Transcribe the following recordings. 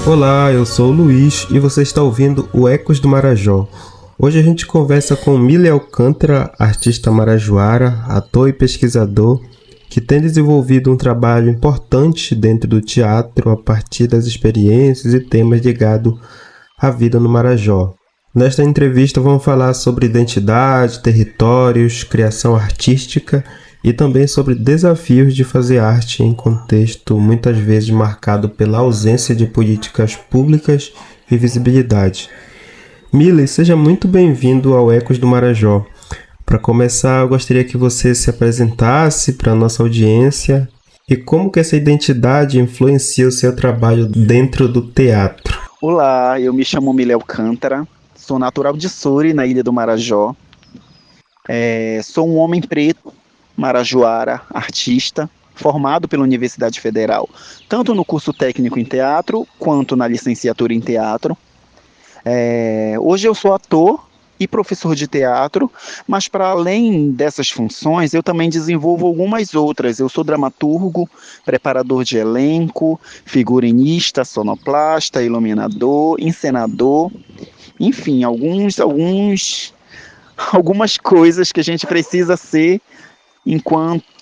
Olá, eu sou o Luiz e você está ouvindo o Ecos do Marajó. Hoje a gente conversa com Mille Alcântara, artista marajoara, ator e pesquisador, que tem desenvolvido um trabalho importante dentro do teatro a partir das experiências e temas ligados à vida no Marajó. Nesta entrevista vamos falar sobre identidade, territórios, criação artística e também sobre desafios de fazer arte em contexto muitas vezes marcado pela ausência de políticas públicas e visibilidade. Mille, seja muito bem-vindo ao Ecos do Marajó. Para começar, eu gostaria que você se apresentasse para a nossa audiência e como que essa identidade influencia o seu trabalho dentro do teatro. Olá, eu me chamo Mille Alcântara, sou natural de Soure, na Ilha do Marajó. Sou um homem preto, marajoara, artista, formado pela Universidade Federal, tanto no curso técnico em teatro, quanto na licenciatura em teatro. Hoje eu sou ator e professor de teatro, mas para além dessas funções, eu também desenvolvo algumas outras. Eu sou dramaturgo, preparador de elenco, figurinista, sonoplasta, iluminador, encenador, enfim, algumas coisas que a gente precisa ser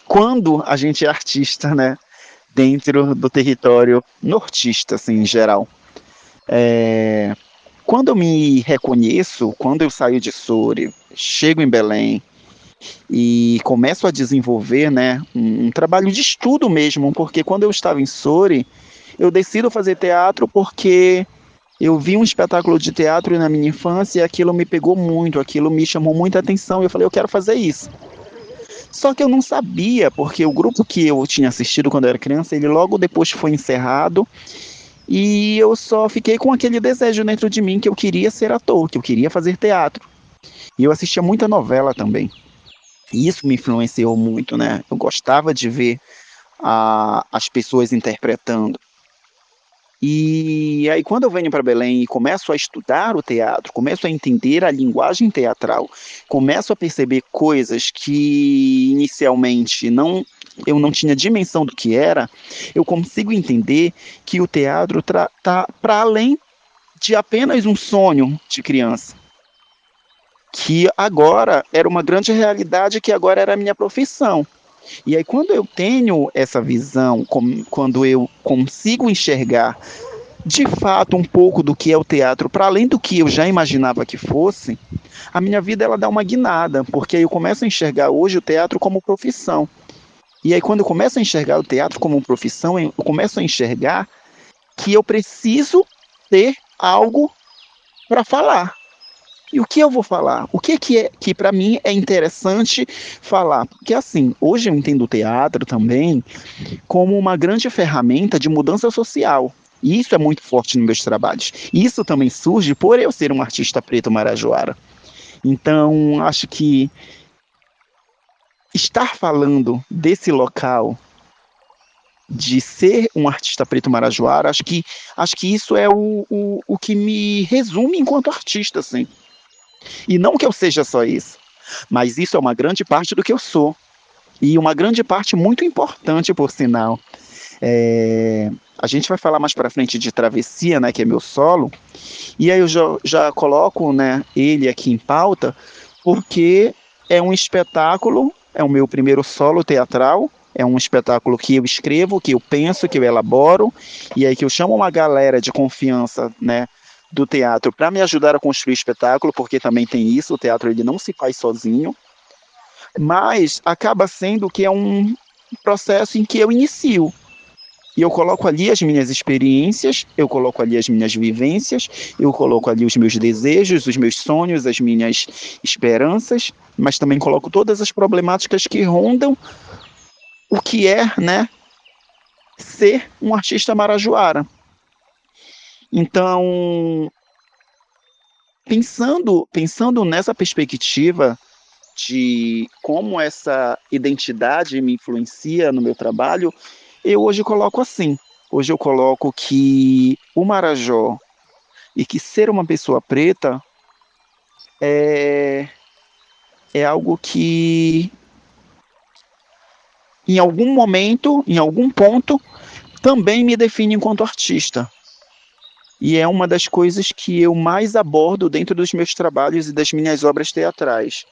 quando a gente é artista, né? Dentro do território nortista, assim, em geral. Quando eu me reconheço, quando eu saio de Soure, chego em Belém e começo a desenvolver, né, um trabalho de estudo mesmo, porque quando eu estava em Soure, eu decido fazer teatro porque eu vi um espetáculo de teatro na minha infância e aquilo me pegou muito, aquilo me chamou muita atenção e eu falei, eu quero fazer isso. Só que eu não sabia, porque o grupo que eu tinha assistido quando eu era criança, ele logo depois foi encerrado e eu só fiquei com aquele desejo dentro de mim que eu queria ser ator, que eu queria fazer teatro. E eu assistia muita novela também. E isso me influenciou muito, né? Eu gostava de ver as pessoas interpretando. E aí, quando eu venho para Belém e começo a estudar o teatro, começo a entender a linguagem teatral, começo a perceber coisas que inicialmente eu não tinha dimensão do que era, eu consigo entender que o teatro está para além de apenas um sonho de criança, que agora era uma grande realidade, que agora era a minha profissão. E aí, quando eu tenho essa visão, quando eu consigo enxergar de fato um pouco do que é o teatro, para além do que eu já imaginava que fosse, a minha vida ela dá uma guinada, porque aí eu começo a enxergar hoje o teatro como profissão. E aí quando eu começo a enxergar o teatro como profissão, eu começo a enxergar que eu preciso ter algo para falar. E o que eu vou falar? O que é que para mim é interessante falar? Porque assim, hoje eu entendo o teatro também como uma grande ferramenta de mudança social. E isso é muito forte nos meus trabalhos. E isso também surge por eu ser um artista preto marajoara. Então, acho que estar falando desse local, de ser um artista preto marajoara, acho que isso é o que me resume enquanto artista, assim. E não que eu seja só isso, mas isso é uma grande parte do que eu sou. E uma grande parte muito importante, por sinal. A gente vai falar mais para frente de Travessia, né, que é meu solo, e aí eu já coloco, né, ele aqui em pauta, porque é um espetáculo, é o meu primeiro solo teatral, é um espetáculo que eu escrevo, que eu penso, que eu elaboro, e aí que eu chamo uma galera de confiança, né, do teatro para me ajudar a construir o espetáculo, porque também tem isso, o teatro ele não se faz sozinho, mas acaba sendo que é um processo em que eu inicio. E eu coloco ali as minhas experiências, eu coloco ali as minhas vivências, eu coloco ali os meus desejos, os meus sonhos, as minhas esperanças, mas também coloco todas as problemáticas que rondam o que é, né, ser um artista marajoara. Então, pensando nessa perspectiva de como essa identidade me influencia no meu trabalho, eu hoje coloco assim. Hoje eu coloco que o Marajó e que ser uma pessoa preta é, é algo que, em algum momento, em algum ponto, também me define enquanto artista. e é uma das coisas que eu mais abordo dentro dos meus trabalhos e das minhas obras teatrais.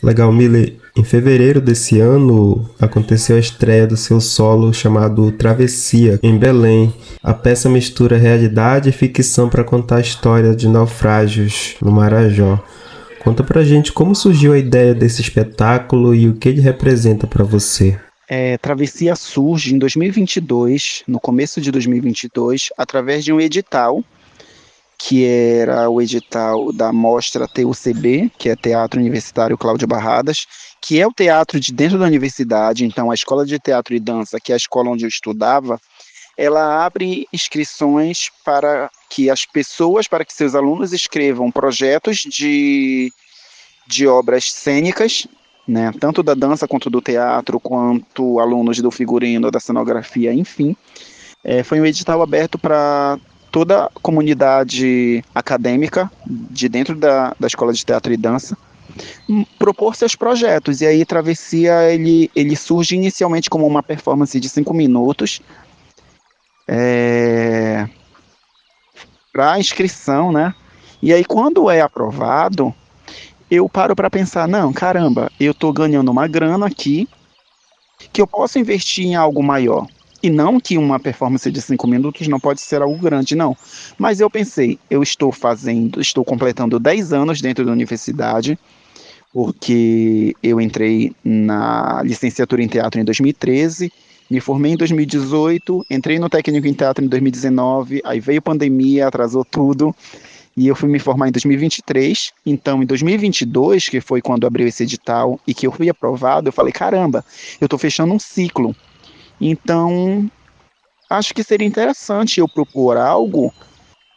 Legal, Miller. Em fevereiro desse ano, aconteceu a estreia do seu solo chamado Travessia, em Belém. A peça mistura realidade e ficção para contar a história de naufrágios no Marajó. Conta pra gente como surgiu a ideia desse espetáculo e o que ele representa para você. Travessia surge em 2022, no começo de 2022, através de um edital, que era o edital da Mostra TUCB, que é Teatro Universitário Cláudio Barradas, que é o teatro de dentro da universidade. Então a Escola de Teatro e Dança, que é a escola onde eu estudava, ela abre inscrições para que seus alunos escrevam projetos de obras cênicas, né, tanto da dança quanto do teatro, quanto alunos do figurino, da cenografia, enfim. Foi um edital aberto para toda a comunidade acadêmica de dentro da Escola de Teatro e Dança propor seus projetos. E aí Travessia ele surge inicialmente como uma performance de 5 minutos para inscrição, né? E aí quando é aprovado, eu paro para pensar, não, caramba, eu estou ganhando uma grana aqui que eu posso investir em algo maior. E não que uma performance de 5 minutos não pode ser algo grande, não. Mas eu pensei, estou completando 10 anos dentro da universidade, porque eu entrei na licenciatura em teatro em 2013, me formei em 2018, entrei no técnico em teatro em 2019, aí veio pandemia, atrasou tudo, e eu fui me formar em 2023. Então, em 2022, que foi quando abriu esse edital e que eu fui aprovado, eu falei, caramba, eu estou fechando um ciclo. Então, acho que seria interessante eu propor algo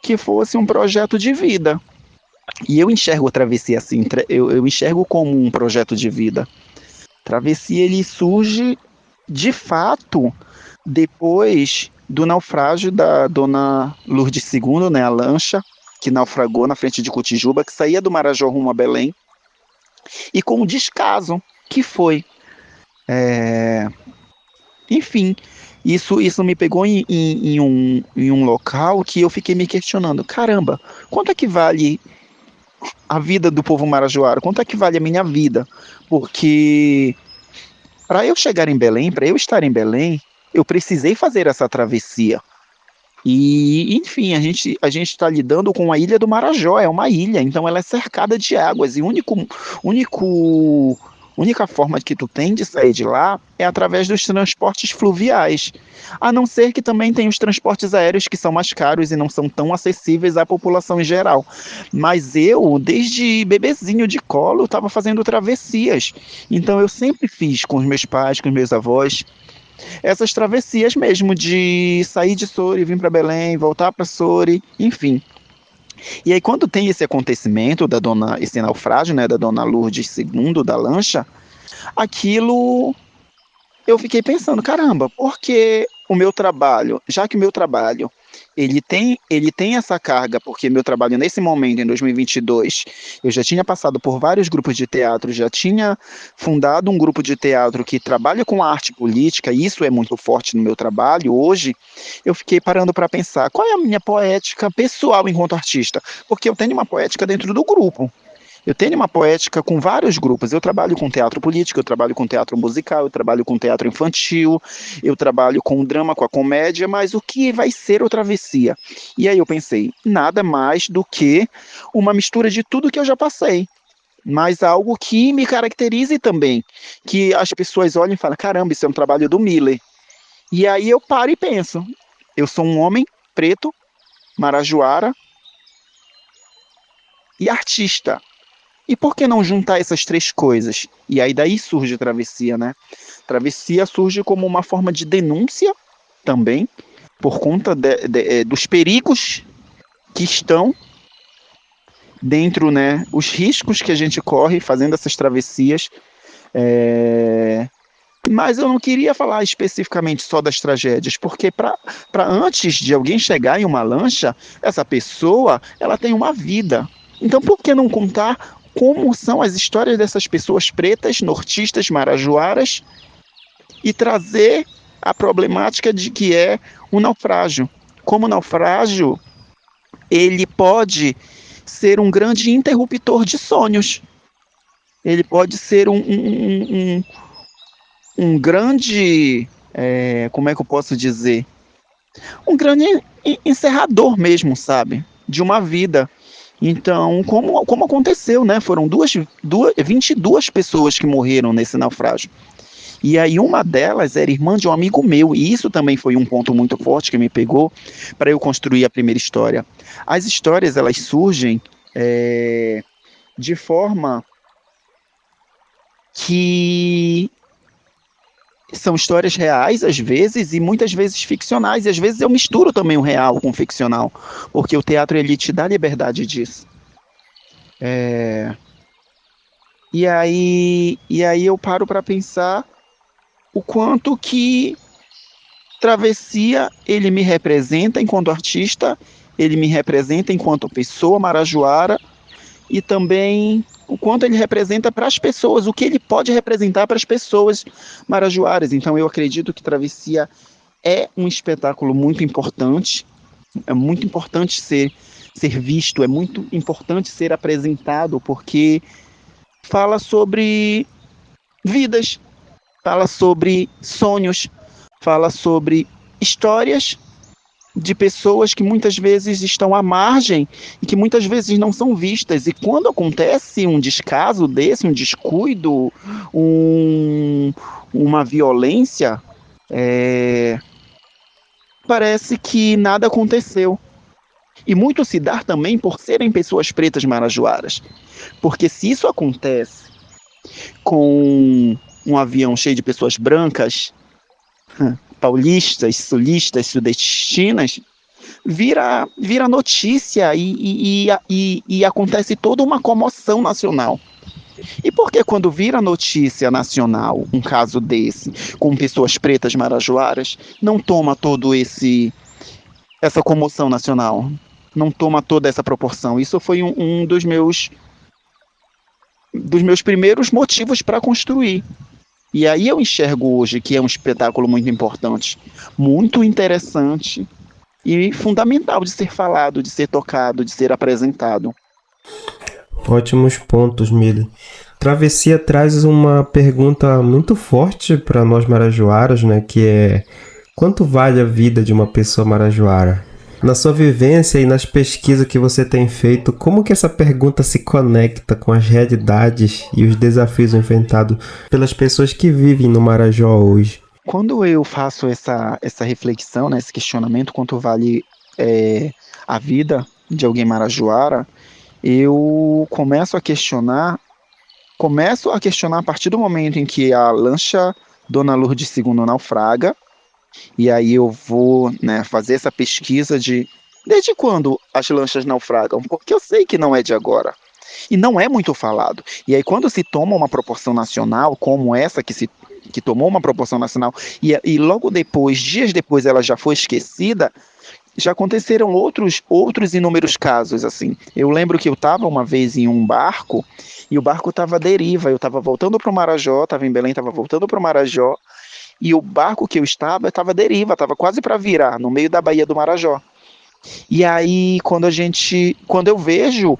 que fosse um projeto de vida. E eu enxergo a Travessia assim, eu enxergo como um projeto de vida. Travessia, ele surge, de fato, depois do naufrágio da dona Lourdes II, né, a lancha, que naufragou na frente de Cotijuba, que saía do Marajó rumo a Belém, e com o descaso que foi. Enfim, isso me pegou em um local que eu fiquei me questionando, caramba, quanto é que vale a vida do povo marajoara? Quanto é que vale a minha vida? Porque para eu chegar em Belém, para eu estar em Belém, eu precisei fazer essa travessia. E, enfim, a gente está lidando com a ilha do Marajó, é uma ilha, então ela é cercada de águas, e única forma que tu tem de sair de lá é através dos transportes fluviais, a não ser que também tem os transportes aéreos que são mais caros e não são tão acessíveis à população em geral. Mas eu, desde bebezinho de colo, estava fazendo travessias, então eu sempre fiz com os meus pais, com os meus avós, essas travessias mesmo, de sair de Soure, vir para Belém, voltar para Soure, enfim. E aí quando tem esse acontecimento esse naufrágio, né, da dona Lourdes II, da lancha, aquilo eu fiquei pensando, caramba, porque o meu trabalho, já que o meu trabalho ele tem essa carga, porque meu trabalho nesse momento, em 2022, eu já tinha passado por vários grupos de teatro, já tinha fundado um grupo de teatro que trabalha com a arte política, e isso é muito forte no meu trabalho hoje. Eu fiquei parando para pensar, qual é a minha poética pessoal enquanto artista? Porque eu tenho uma poética dentro do grupo. Eu tenho uma poética com vários grupos. Eu trabalho com teatro político, eu trabalho com teatro musical, eu trabalho com teatro infantil, eu trabalho com o drama, com a comédia, mas o que vai ser o Travessia? E aí eu pensei, nada mais do que uma mistura de tudo que eu já passei, mas algo que me caracterize também, que as pessoas olhem e falem, caramba, isso é um trabalho do Miller. E aí eu paro e penso, eu sou um homem preto, marajoara e artista. E por que não juntar essas três coisas? E aí daí surge a Travessia, né? Travessia surge como uma forma de denúncia também, por conta dos perigos que estão dentro, né? Os riscos que a gente corre fazendo essas travessias. Mas eu não queria falar especificamente só das tragédias, porque para antes de alguém chegar em uma lancha, essa pessoa ela tem uma vida. Então por que não contar como são as histórias dessas pessoas pretas, nortistas, marajoaras, e trazer a problemática de que é o naufrágio. Como o naufrágio ele pode ser um grande interruptor de sonhos. Ele pode ser um grande, como é que eu posso dizer? Um grande encerrador mesmo, sabe? De uma vida. Então, como aconteceu, né? Foram 22 pessoas que morreram nesse naufrágio. E aí uma delas era irmã de um amigo meu, e isso também foi um ponto muito forte que me pegou para eu construir a primeira história. As histórias, elas surgem de forma que são histórias reais, às vezes, e muitas vezes ficcionais, e às vezes eu misturo também o real com o ficcional, porque o teatro, ele te dá liberdade disso. E aí eu paro para pensar o quanto que Travessia, ele me representa enquanto artista, ele me representa enquanto pessoa marajoara, e também o quanto ele representa para as pessoas, o que ele pode representar para as pessoas marajoaras. Então eu acredito que Travessia é um espetáculo muito importante, é muito importante ser visto, é muito importante ser apresentado, porque fala sobre vidas, fala sobre sonhos, fala sobre histórias de pessoas que muitas vezes estão à margem e que muitas vezes não são vistas. E quando acontece um descaso desse, um descuido, uma violência, parece que nada aconteceu. E muito se dá também por serem pessoas pretas marajoaras. Porque se isso acontece com um avião cheio de pessoas brancas, paulistas, sulistas, sudestinas, vira notícia e acontece toda uma comoção nacional. E por que quando vira notícia nacional um caso desse, com pessoas pretas marajoaras, não toma todo essa comoção nacional? Não toma toda essa proporção? Isso foi um dos meus primeiros motivos para construir. E aí eu enxergo hoje que é um espetáculo muito importante, muito interessante e fundamental de ser falado, de ser tocado, de ser apresentado. Ótimos pontos, Mili. Travessia traz uma pergunta muito forte para nós marajoaras, né? Que é: quanto vale a vida de uma pessoa marajoara? Na sua vivência e nas pesquisas que você tem feito, como que essa pergunta se conecta com as realidades e os desafios enfrentados pelas pessoas que vivem no Marajó hoje? Quando eu faço essa reflexão, né, esse questionamento, quanto vale a vida de alguém marajoara, eu começo a questionar a partir do momento em que a lancha Dona Lourdes II naufraga, e aí eu vou, né, fazer essa pesquisa desde quando as lanchas naufragam, porque eu sei que não é de agora. E não é muito falado. E aí quando se toma uma proporção nacional, como essa que tomou uma proporção nacional, e logo depois, dias depois, ela já foi esquecida, já aconteceram outros inúmeros casos, assim. Eu lembro que eu estava uma vez em um barco, e o barco estava à deriva, eu estava voltando para o Marajó, estava em Belém, estava voltando para o Marajó, e o barco que eu estava à deriva, estava quase para virar, no meio da Baía do Marajó. E aí, quando eu vejo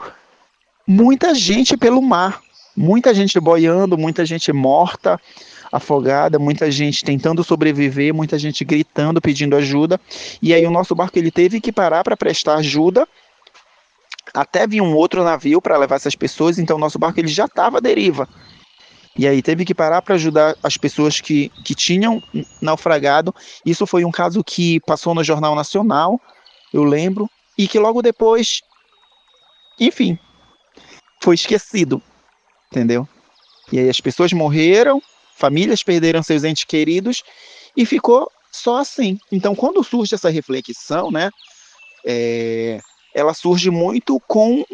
muita gente pelo mar, muita gente boiando, muita gente morta, afogada, muita gente tentando sobreviver, muita gente gritando, pedindo ajuda. E aí o nosso barco, ele teve que parar para prestar ajuda, até vir um outro navio para levar essas pessoas, então o nosso barco, ele já estava à deriva. E aí teve que parar para ajudar as pessoas que tinham naufragado. Isso foi um caso que passou no Jornal Nacional, eu lembro, e que logo depois, enfim, foi esquecido, entendeu? E aí as pessoas morreram, famílias perderam seus entes queridos, e ficou só assim. Então, quando surge essa reflexão, né, ela surge muito com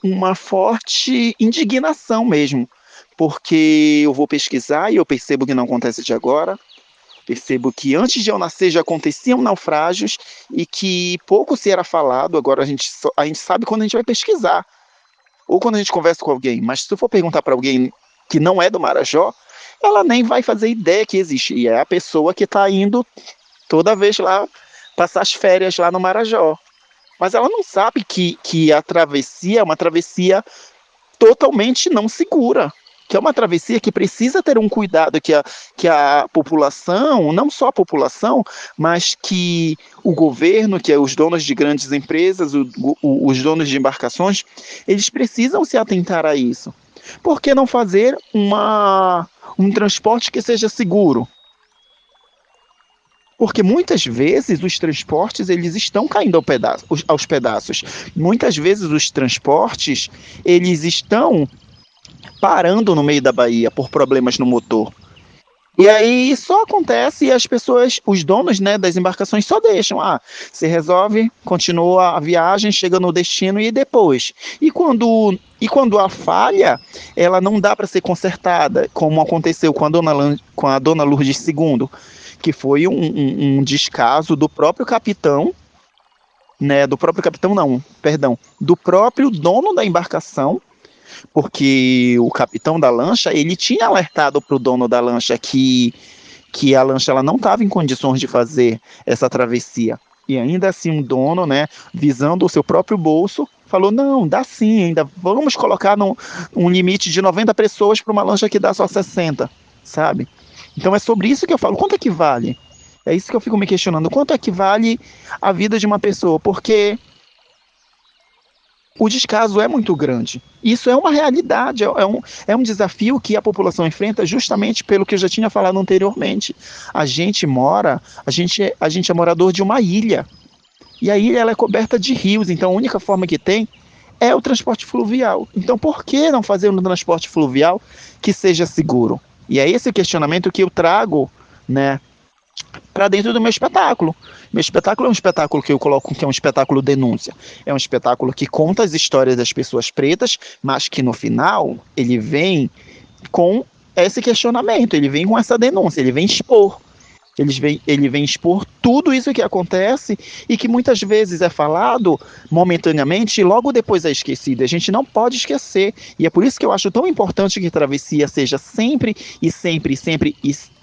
uma forte indignação mesmo, porque eu vou pesquisar e eu percebo que não acontece de agora, percebo que antes de eu nascer já aconteciam naufrágios e que pouco se era falado. Agora a gente sabe quando a gente vai pesquisar, ou quando a gente conversa com alguém, mas se eu for perguntar para alguém que não é do Marajó, ela nem vai fazer ideia que existe, e é a pessoa que está indo toda vez lá passar as férias lá no Marajó. Mas ela não sabe que a travessia é uma travessia totalmente não segura, que é uma travessia que precisa ter um cuidado, que a população, não só a população, mas que o governo, que é os donos de grandes empresas, os donos de embarcações, eles precisam se atentar a isso. Por que não fazer um transporte que seja seguro? Porque muitas vezes os transportes eles estão caindo aos pedaços. Muitas vezes os transportes eles estão parando no meio da baía por problemas no motor. E aí só acontece e as pessoas, os donos, né, das embarcações só deixam. Se resolve, continua a viagem, chega no destino e depois. E quando há falha, ela não dá para ser consertada, como aconteceu com a dona Lourdes II, que foi um descaso do próprio capitão, né, do próprio dono da embarcação, porque o capitão da lancha, ele tinha alertado para o dono da lancha que a lancha ela não estava em condições de fazer essa travessia. E ainda assim um dono, né, visando o seu próprio bolso, falou, não, dá sim, ainda vamos colocar um limite de 90 pessoas para uma lancha que dá só 60, sabe? Então é sobre isso que eu falo, quanto é que vale? É isso que eu fico me questionando, quanto é que vale a vida de uma pessoa? Porque o descaso é muito grande. Isso é uma realidade, é um desafio que a população enfrenta justamente pelo que eu já tinha falado anteriormente. A gente é morador de uma ilha. E a ilha ela é coberta de rios, então a única forma que tem é o transporte fluvial. Então por que não fazer um transporte fluvial que seja seguro? E é esse questionamento que eu trago, né, para dentro do meu espetáculo. Meu espetáculo é um espetáculo que eu coloco que é um espetáculo denúncia. É um espetáculo que conta as histórias das pessoas pretas, mas que no final ele vem com esse questionamento, ele vem com essa denúncia, ele vem expor. Ele vem expor tudo isso que acontece e que muitas vezes é falado momentaneamente e logo depois é esquecido. A gente não pode esquecer. E é por isso que eu acho tão importante que Travessia seja sempre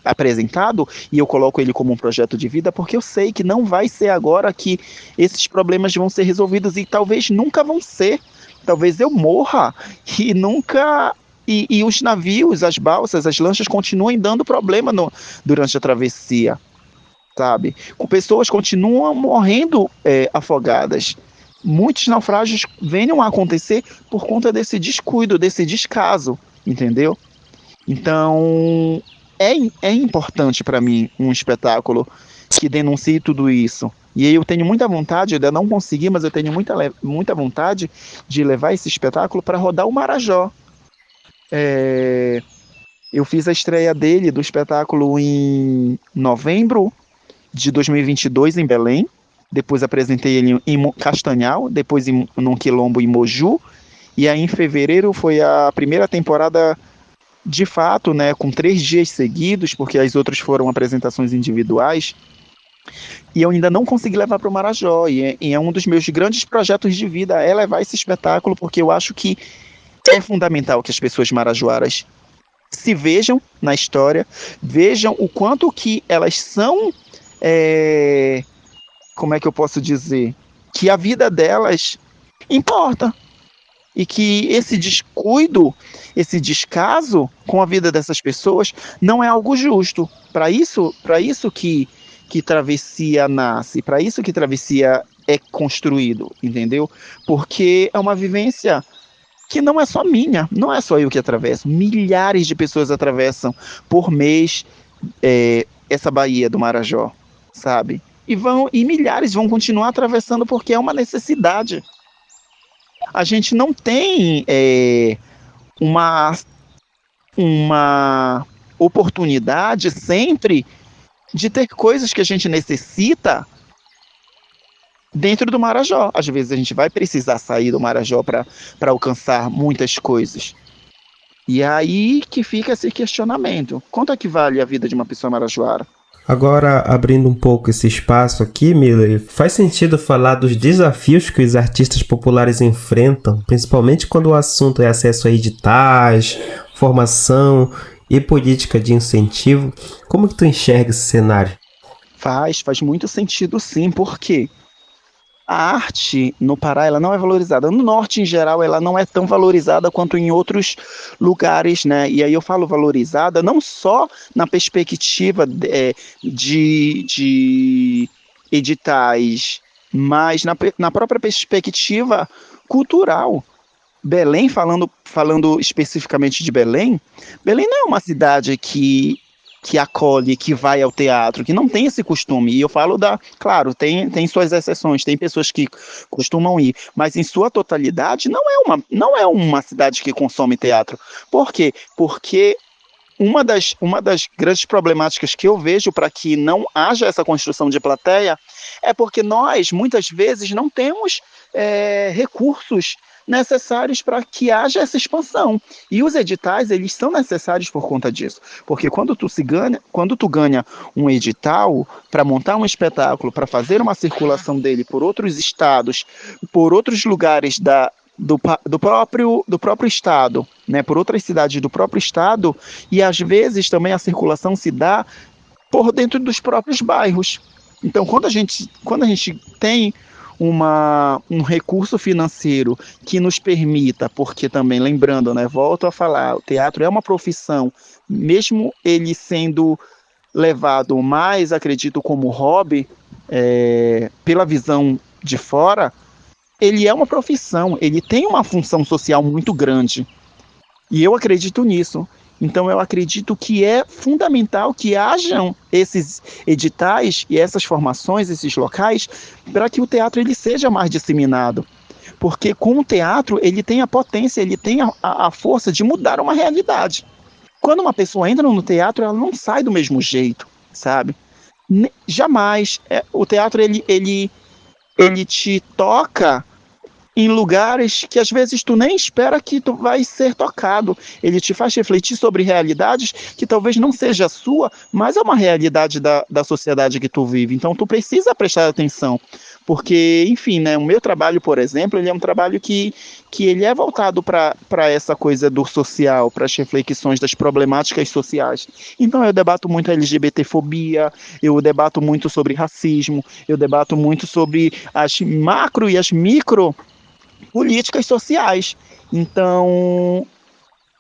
apresentado, e eu coloco ele como um projeto de vida, porque eu sei que não vai ser agora que esses problemas vão ser resolvidos e talvez nunca vão ser. Talvez eu morra e nunca... E os navios, as balsas, as lanchas continuem dando problema durante a travessia, sabe? Pessoas continuam morrendo afogadas. Muitos naufrágios venham a acontecer por conta desse descuido, desse descaso, entendeu? Então, é importante para mim um espetáculo que denuncie tudo isso. E eu tenho muita vontade, eu não consegui, mas eu tenho muita vontade de levar esse espetáculo para rodar o Marajó. Eu fiz a estreia do espetáculo em novembro de 2022 em Belém, depois apresentei ele em Castanhal, depois num quilombo em Moju, e aí em fevereiro foi a primeira temporada de fato, né, com 3 dias seguidos, porque as outras foram apresentações individuais, e eu ainda não consegui levar para o Marajó, e é um dos meus grandes projetos de vida, é levar esse espetáculo, porque eu acho que é fundamental que as pessoas marajoaras se vejam na história, vejam o quanto que elas são, como é que eu posso dizer, que a vida delas importa, e que esse descuido, esse descaso com a vida dessas pessoas não é algo justo. Para isso que Travessia nasce, para isso que Travessia é construído, entendeu? Porque é uma vivência que não é só minha, não é só eu que atravesso, milhares de pessoas atravessam por mês essa baía do Marajó, sabe? E milhares vão continuar atravessando porque é uma necessidade. A gente não tem uma oportunidade sempre de ter coisas que a gente necessita dentro do Marajó. Às vezes a gente vai precisar sair do Marajó para alcançar muitas coisas. E é aí que fica esse questionamento. Quanto é que vale a vida de uma pessoa marajoara? Agora, abrindo um pouco esse espaço aqui, Miller, faz sentido falar dos desafios que os artistas populares enfrentam, principalmente quando o assunto é acesso a editais, formação e política de incentivo. Como que tu enxerga esse cenário? Faz muito sentido sim, porque a arte no Pará ela não é valorizada. No norte, em geral, ela não é tão valorizada quanto em outros lugares, né? E aí eu falo valorizada não só na perspectiva de editais, mas na própria perspectiva cultural. Belém, falando especificamente de Belém, Belém não é uma cidade que acolhe, que vai ao teatro, que não tem esse costume. E eu falo claro, tem suas exceções, tem pessoas que costumam ir, mas em sua totalidade não é uma cidade que consome teatro. Por quê? Porque uma das grandes problemáticas que eu vejo para que não haja essa construção de plateia é porque nós, muitas vezes, não temos recursos necessários para que haja essa expansão. E os editais, eles são necessários por conta disso. Porque quando tu ganha um edital para montar um espetáculo, para fazer uma circulação dele por outros estados, por outros lugares do próprio estado, né, por outras cidades do próprio estado, e às vezes também a circulação se dá por dentro dos próprios bairros. Então, quando a gente tem um recurso financeiro que nos permita, porque também, lembrando, né, volto a falar, o teatro é uma profissão, mesmo ele sendo levado mais, acredito, como hobby, pela visão de fora, ele é uma profissão, ele tem uma função social muito grande. E eu acredito nisso. Então eu acredito que é fundamental que hajam esses editais e essas formações, esses locais, para que o teatro ele seja mais disseminado. Porque com o teatro ele tem a potência, ele tem a força de mudar uma realidade. Quando uma pessoa entra no teatro, ela não sai do mesmo jeito, sabe? Jamais. O teatro ele te toca em lugares que às vezes tu nem espera que tu vai ser tocado. Ele te faz refletir sobre realidades que talvez não seja a sua, mas é uma realidade da sociedade que tu vive. Então tu precisa prestar atenção. Porque, enfim, né, o meu trabalho, por exemplo, ele é um trabalho que ele é voltado para essa coisa do social, para as reflexões das problemáticas sociais. Então eu debato muito a LGBTfobia, eu debato muito sobre racismo, eu debato muito sobre as macro e as micro políticas sociais. Então,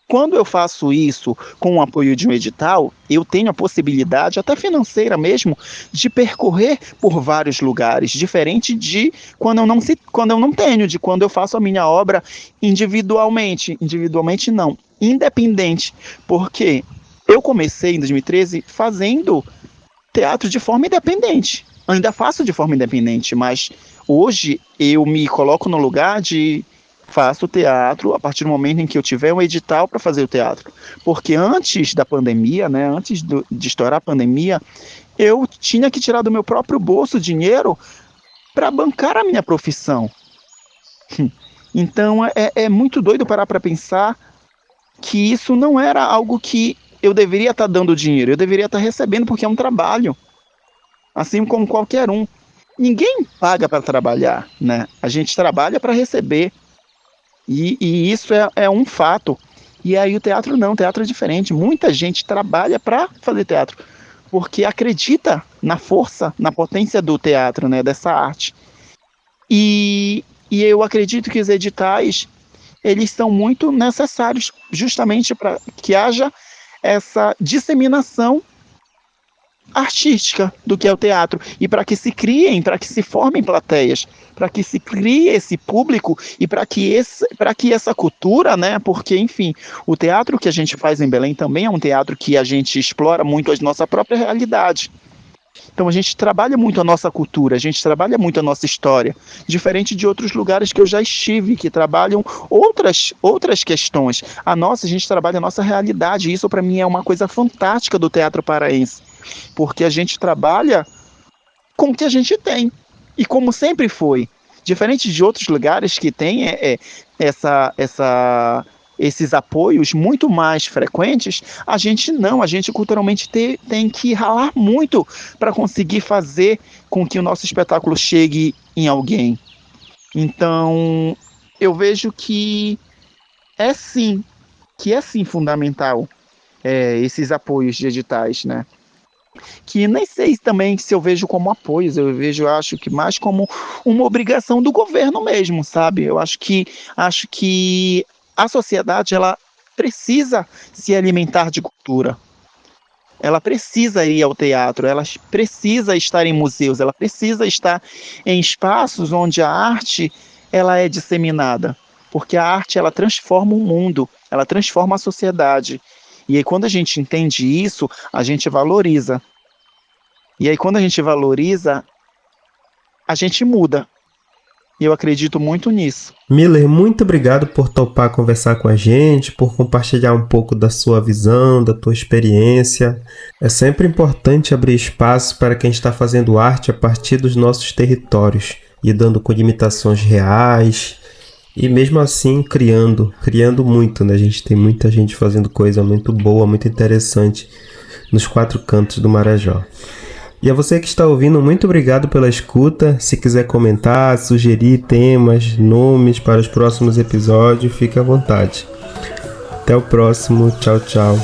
quando eu faço isso com o apoio de um edital, eu tenho a possibilidade, até financeira mesmo, de percorrer por vários lugares, diferente de quando eu não tenho, de quando eu faço a minha obra individualmente. Individualmente não, independente. Porque eu comecei em 2013 fazendo teatro de forma independente. Ainda faço de forma independente, mas hoje eu me coloco no lugar de faço teatro a partir do momento em que eu tiver um edital para fazer o teatro. Porque antes da pandemia, né, antes de estourar a pandemia, eu tinha que tirar do meu próprio bolso dinheiro para bancar a minha profissão. Então é muito doido parar para pensar que isso não era algo que eu deveria estar dando dinheiro, eu deveria estar recebendo porque é um trabalho, assim como qualquer um. Ninguém paga para trabalhar, né? A gente trabalha para receber. E isso é um fato. E aí o teatro não, o teatro é diferente. Muita gente trabalha para fazer teatro, porque acredita na força, na potência do teatro, né? Dessa arte. E eu acredito que os editais, eles são muito necessários justamente para que haja essa disseminação artística do que é o teatro e para que se formem plateias, para que se crie esse público e para que essa cultura, né? Porque enfim, o teatro que a gente faz em Belém também é um teatro que a gente explora muito a nossa própria realidade. Então a gente trabalha muito a nossa cultura, a gente trabalha muito a nossa história, diferente de outros lugares que eu já estive, que trabalham outras questões. A gente trabalha a nossa realidade, e isso para mim é uma coisa fantástica do teatro paraense, porque a gente trabalha com o que a gente tem, e como sempre foi. Diferente de outros lugares que tem esses apoios muito mais frequentes, a gente não, a gente culturalmente tem que ralar muito para conseguir fazer com que o nosso espetáculo chegue em alguém. Então, eu vejo que é sim fundamental esses apoios de editais, né? que nem sei também se eu vejo como apoio, acho que mais como uma obrigação do governo mesmo, sabe? Eu acho que a sociedade ela precisa se alimentar de cultura. Ela precisa ir ao teatro, ela precisa estar em museus, ela precisa estar em espaços onde a arte ela é disseminada, porque a arte ela transforma o mundo, ela transforma a sociedade. E aí quando a gente entende isso, a gente valoriza. E aí quando a gente valoriza, a gente muda. E eu acredito muito nisso. Miller, muito obrigado por topar conversar com a gente, por compartilhar um pouco da sua visão, da tua experiência. É sempre importante abrir espaço para quem está fazendo arte a partir dos nossos territórios, lidando com limitações reais e mesmo assim criando muito, né? A gente tem muita gente fazendo coisa muito boa, muito interessante nos 4 cantos do Marajó. E a você que está ouvindo, muito obrigado pela escuta. Se quiser comentar, sugerir temas, nomes para os próximos episódios, fique à vontade. Até o próximo. Tchau, tchau.